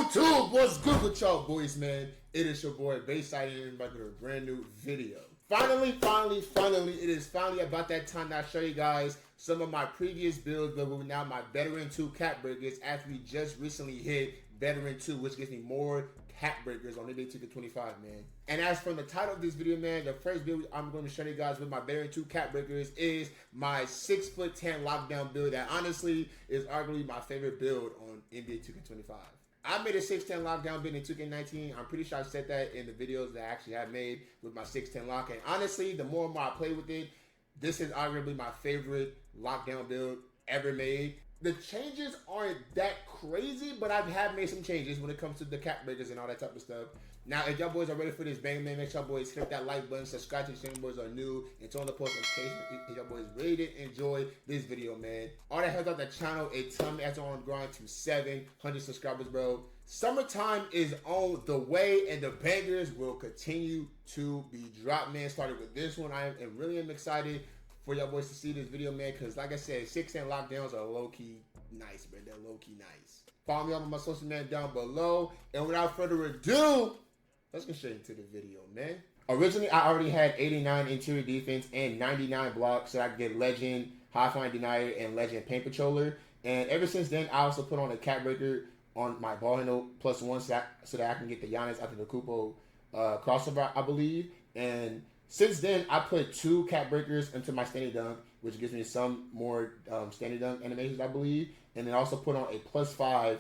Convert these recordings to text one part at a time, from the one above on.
YouTube, what's good with y'all boys, man? It is your boy BasedSaeedYT back with a brand new video. Finally, it is finally about that time that I show you guys some of my previous builds, but we're now my Veteran 2 cap breakers after we just recently hit Veteran 2, which gives me more cap breakers on NBA 2K25, man. And as from the title of this video, man, the first build I'm going to show you guys with my Veteran 2 cap breakers is my 6'10" lockdown build that honestly is arguably my favorite build on NBA 2K25. I made a 6'10" lockdown build in 2K19. I'm pretty sure I said that in the videos that I actually have made with my 6'10" lock. And honestly, the more and more I play with it, this is arguably my favorite lockdown build ever made. The changes aren't that crazy, but I have made some changes when it comes to the cap breakers and all that type of stuff. Now, if y'all boys are ready for this bang, man, make sure y'all boys hit that like button, subscribe to the channel, boys are new, and turn on the post notifications if y'all boys ready to enjoy this video, man. All that helps out the channel, it tell me as I'm on the grind to 700 subscribers, bro. Summertime is on the way, and the bangers will continue to be dropped, man. Started with this one. I really am excited for y'all boys to see this video, man, because like I said, 6'10" lockdowns are low-key nice, man. They're low-key nice. Follow me on my social media down below, and without further ado, let's get straight into the video, man. Originally, I already had 89 interior defense and 99 blocks, so I could get Legend, High Flying Denier, and Legend Paint Patroller. And ever since then, I also put on a cap breaker on my ball handle +1 so that I can get the Giannis after the Kupo crossover, I believe. And since then, I put 2 cap breakers into my standing dunk, which gives me some more standing dunk animations, I believe. And then also put on a +5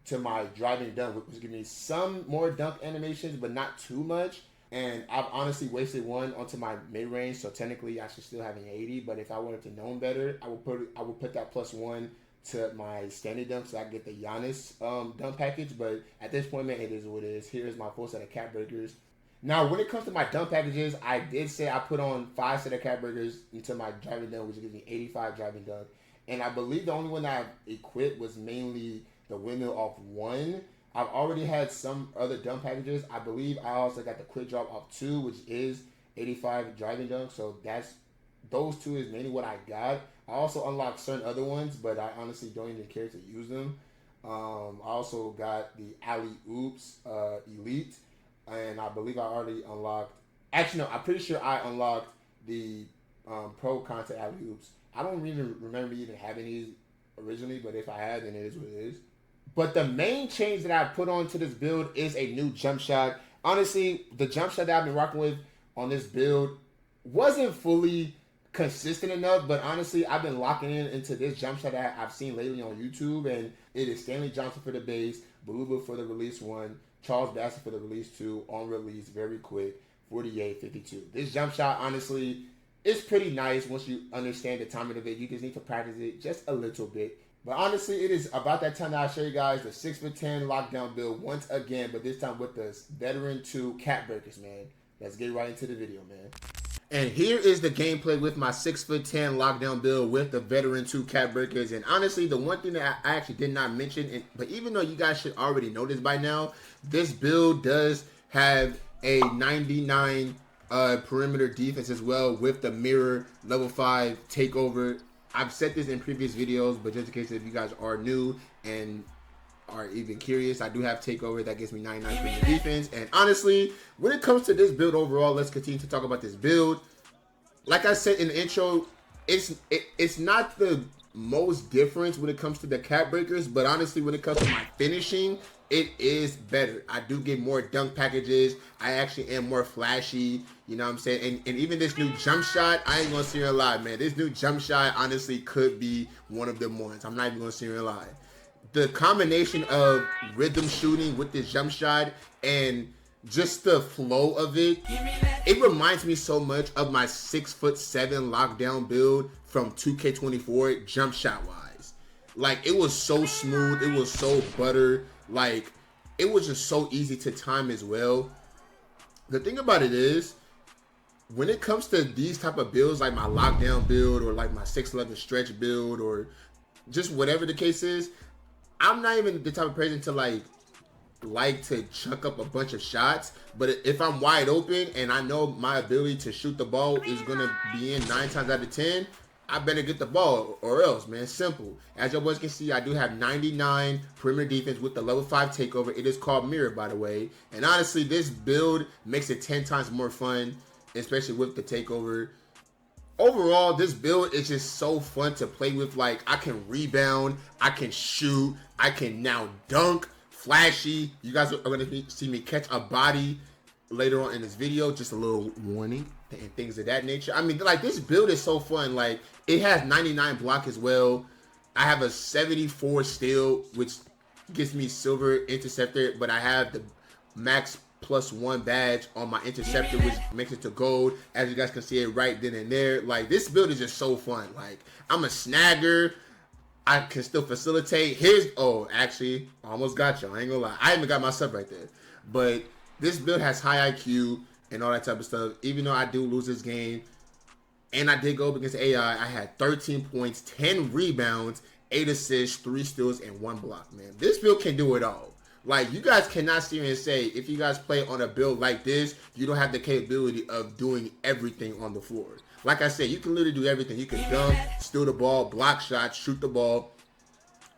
to my driving dunk, which gives me some more dunk animations, but not too much. And I've honestly wasted one onto my mid-range, so technically I should still have an 80. But if I wanted to know better, I would put that +1 to my standing dunk so I can get the Giannis dunk package. But at this point, man, it is what it is. Here's my full set of cap breakers. Now, when it comes to my dunk packages, I did say I put on 5 set of cap breakers into my driving dunk, which gives me 85 driving dunk. And I believe the only one that I equipped was mainly the windmill off 1. I've already had some other dunk packages. I believe I also got the quick drop off 2, which is 85 driving dunk. So those 2 is mainly what I got. I also unlocked certain other ones, but I honestly don't even care to use them. I also got the Alley Oops Elite. And I believe I already unlocked. Actually, no, I'm pretty sure I unlocked the Pro Contact Alley Oops. I don't even remember even having these originally, but if I had, then it is what it is. But the main change that I put onto this build is a new jump shot. Honestly, the jump shot that I've been rocking with on this build wasn't fully consistent enough, but honestly, I've been locking into this jump shot that I've seen lately on YouTube, and it is Stanley Johnson for the base, Beluba for the release 1, Charles Bassett for the release 2, on release, very quick, 48-52. This jump shot, honestly, is pretty nice once you understand the timing of it. You just need to practice it just a little bit. But honestly, it is about that time that I'll show you guys the 6'10" lockdown build once again, but this time with the Veteran 2 cap breakers, man. Let's get right into the video, man. And here is the gameplay with my 6'10" lockdown build with the Veteran 2 cap breakers. And honestly, the one thing that I actually did not mention, but even though you guys should already know this by now, this build does have a 99 perimeter defense as well with the mirror level 5 takeover. I've said this in previous videos, but just in case if you guys are new and are even curious, I do have takeover that gives me 99 perimeter defense. And honestly, when it comes to this build overall, let's continue to talk about this build. Like I said in the intro, it's not the most difference when it comes to the cap breakers, but honestly, when it comes to my finishing, it is better. I do get more dunk packages. I actually am more flashy. You know what I'm saying? And even this new jump shot, I ain't gonna sit here and lie, man. This new jump shot honestly could be one of them ones. I'm not even gonna sit here and lie. The combination of rhythm shooting with this jump shot and just the flow of it, it reminds me so much of my 6'7" lockdown build from 2K24 jump shot wise. Like, it was so smooth, it was so butter, like it was just so easy to time as well. The thing about it is, when it comes to these type of builds, like my lockdown build or like my 6'11" stretch build or just whatever the case is, I'm not even the type of person to like to chuck up a bunch of shots. But if I'm wide open and I know my ability to shoot the ball is gonna be in 9 times out of 10, I better get the ball or else, man. Simple. As your boys can see, I do have 99 perimeter defense with the level 5 takeover. It is called Mirror, by the way. And honestly, this build makes it 10 times more fun, especially with the takeover. Overall, this build is just so fun to play with. Like, I can rebound, I can shoot, I can now dunk, flashy. You guys are going to see me catch a body later on in this video. Just a little warning and things of that nature. I mean, like, this build is so fun. Like, it has 99 block as well. I have a 74 steal, which gives me silver interceptor, but I have the max +1 badge on my interceptor, which makes it to gold. As you guys can see it right then and there. Like, this build is just so fun. Like, I'm a snagger. I can still facilitate. Actually, I almost got you. I ain't gonna lie. I even got myself right there. But this build has high IQ and all that type of stuff. Even though I do lose this game, and I did go up against AI, I had 13 points, 10 rebounds, 8 assists, 3 steals, and 1 block, man. This build can do it all. Like, you guys cannot sit here and say, if you guys play on a build like this, you don't have the capability of doing everything on the floor. Like I said, you can literally do everything. You can dunk, steal the ball, block shots, shoot the ball,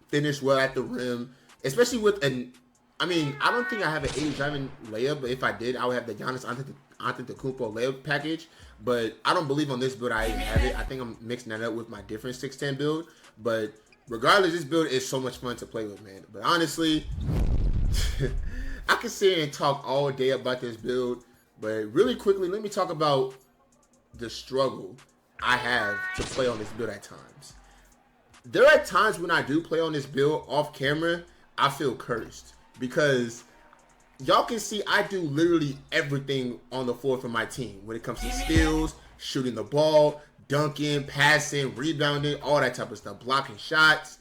finish well at the rim, especially with an... I mean, I don't think I have an 80 driving layup, but if I did, I would have the Giannis Antetokounmpo layup package. But I don't believe on this build I even have it. I think I'm mixing that up with my different 6'10 build. But regardless, this build is so much fun to play with, man. But honestly, I can sit here and talk all day about this build. But really quickly, let me talk about the struggle I have to play on this build at times. There are times when I do play on this build off camera, I feel cursed. Because y'all can see I do literally everything on the floor for my team. When it comes to steals, shooting the ball, dunking, passing, rebounding, all that type of stuff, blocking shots.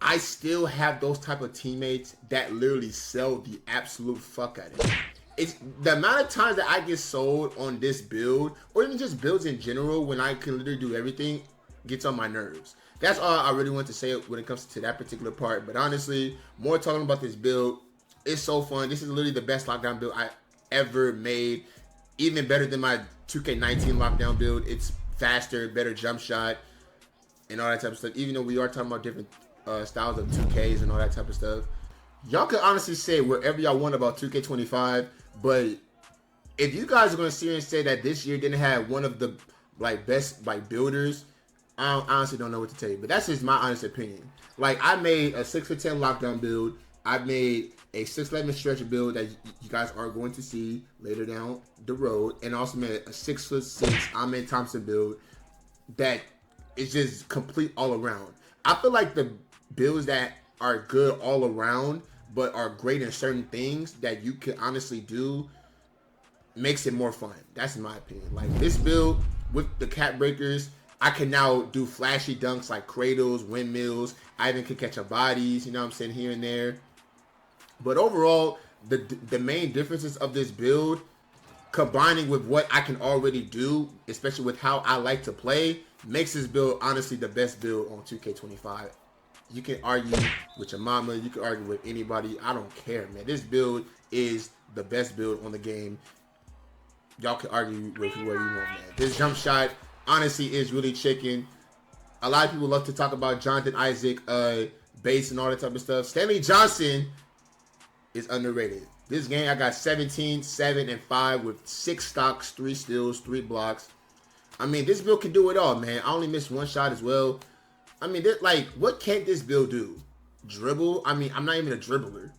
I still have those type of teammates that literally sell the absolute fuck out of it. It's the amount of times that I get sold on this build, or even just builds in general, when I can literally do everything, gets on my nerves. That's all I really want to say when it comes to that particular part. But honestly, more talking about this build. It's so fun. This is literally the best lockdown build I ever made. Even better than my 2K19 lockdown build. It's faster, better jump shot, and all that type of stuff. Even though we are talking about different styles of 2Ks and all that type of stuff. Y'all can honestly say wherever y'all want about 2K25. But if you guys are going to sit here and say that this year didn't have one of the best builders, I honestly don't know what to tell you, but that's just my honest opinion. Like, I made a 6'10" lockdown build. I made a 6'11" stretcher build that you guys are going to see later down the road, and also made a 6'6" Amen Thompson build that is just complete all around. I feel like the builds that are good all around, but are great in certain things that you can honestly do, makes it more fun. That's my opinion. Like, this build with the cap breakers, I can now do flashy dunks like cradles, windmills. I even can catch a bodies, you know what I'm saying, here and there. But overall, the main differences of this build, combining with what I can already do, especially with how I like to play, makes this build honestly the best build on 2K25. You can argue with your mama, you can argue with anybody. I don't care, man. This build is the best build on the game. Y'all can argue with whoever you want, man. This jump shot honestly is really chicken. A lot of people love to talk about Jonathan Isaac, base and all that type of stuff. Stanley Johnson is underrated. This game I got 17, 7, and 5 with 6 stocks, 3 steals, 3 blocks. I mean, this build can do it all, man. I only missed 1 shot as well. I mean, what can't this build do? Dribble? I mean, I'm not even a dribbler.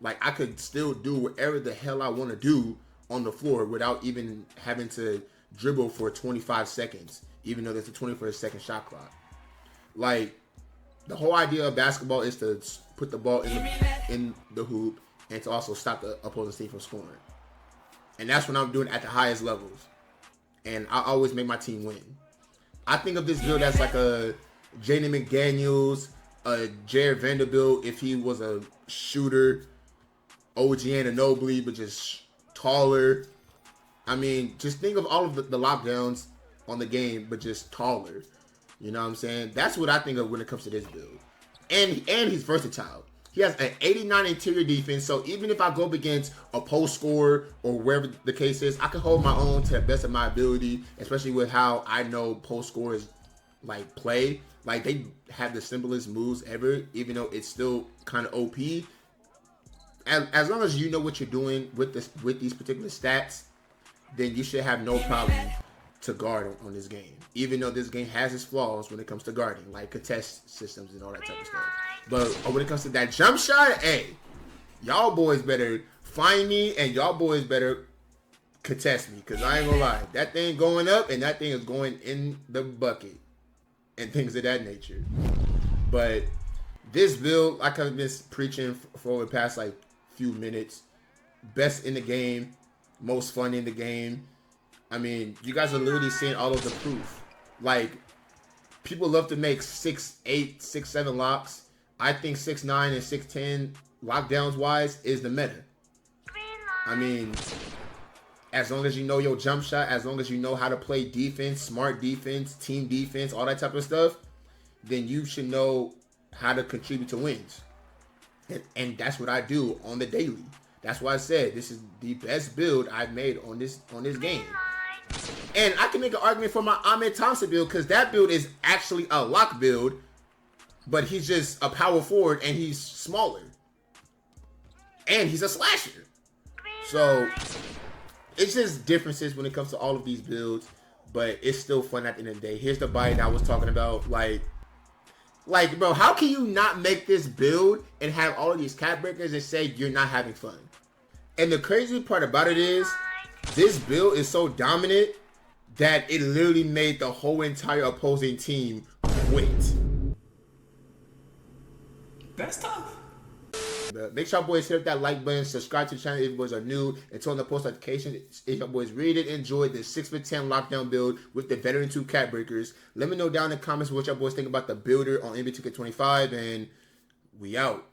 Like, I could still do whatever the hell I want to do on the floor without even having to dribble for 25 seconds, even though there's a 21-second shot clock. Like, the whole idea of basketball is to put the ball in the hoop and to also stop the opposing team from scoring. And that's what I'm doing at the highest levels. And I always make my team win. I think of this build as like a Jaden McDaniels, a Jared Vanderbilt if he was a shooter, OG Anunoby, but just taller. I mean, just think of all of the lockdowns on the game, but just taller. You know what I'm saying? That's what I think of when it comes to this build. And he's versatile. He has an 89 interior defense, so even if I go up against a post scorer or wherever the case is, I can hold my own to the best of my ability, especially with how I know post scorers like play. Like, they have the simplest moves ever, even though it's still kind of OP. As long as you know what you're doing with these particular stats, then you should have no problem to guard on this game. Even though this game has its flaws when it comes to guarding, like contest systems and all that type of stuff. But when it comes to that jump shot, hey, y'all boys better find me and y'all boys better contest me. Because I ain't gonna lie, that thing going up and that thing is going in the bucket and things of that nature. But this build, like I've been preaching for the past like few minutes, best in the game, most fun in the game. I mean, you guys are literally seeing all of the proof. Like, people love to make 6'8", 6'7" locks. I think 6'9" and 6'10" lockdowns wise is the meta. I mean, as long as you know your jump shot, as long as you know how to play defense, smart defense, team defense, all that type of stuff, then you should know how to contribute to wins. And that's what I do on the daily. That's why I said this is the best build I've made on this game. And I can make an argument for my Ahmed Thompson build, because that build is actually a lock build, but he's just a power forward and he's smaller. And he's a slasher. So it's just differences when it comes to all of these builds, but it's still fun at the end of the day. Here's the bite I was talking about. Like, bro, how can you not make this build and have all of these cap breakers and say you're not having fun? And the crazy part about it is, this build is so dominant that it literally made the whole entire opposing team quit. That's tough. But make sure y'all boys hit up that like button, subscribe to the channel if you boys are new, and turn on the post notifications if y'all boys really enjoyed the 6'10" lockdown build with the Veteran 2 cap breakers. Let me know down in the comments what y'all boys think about the builder on NBA 2K25, and we out.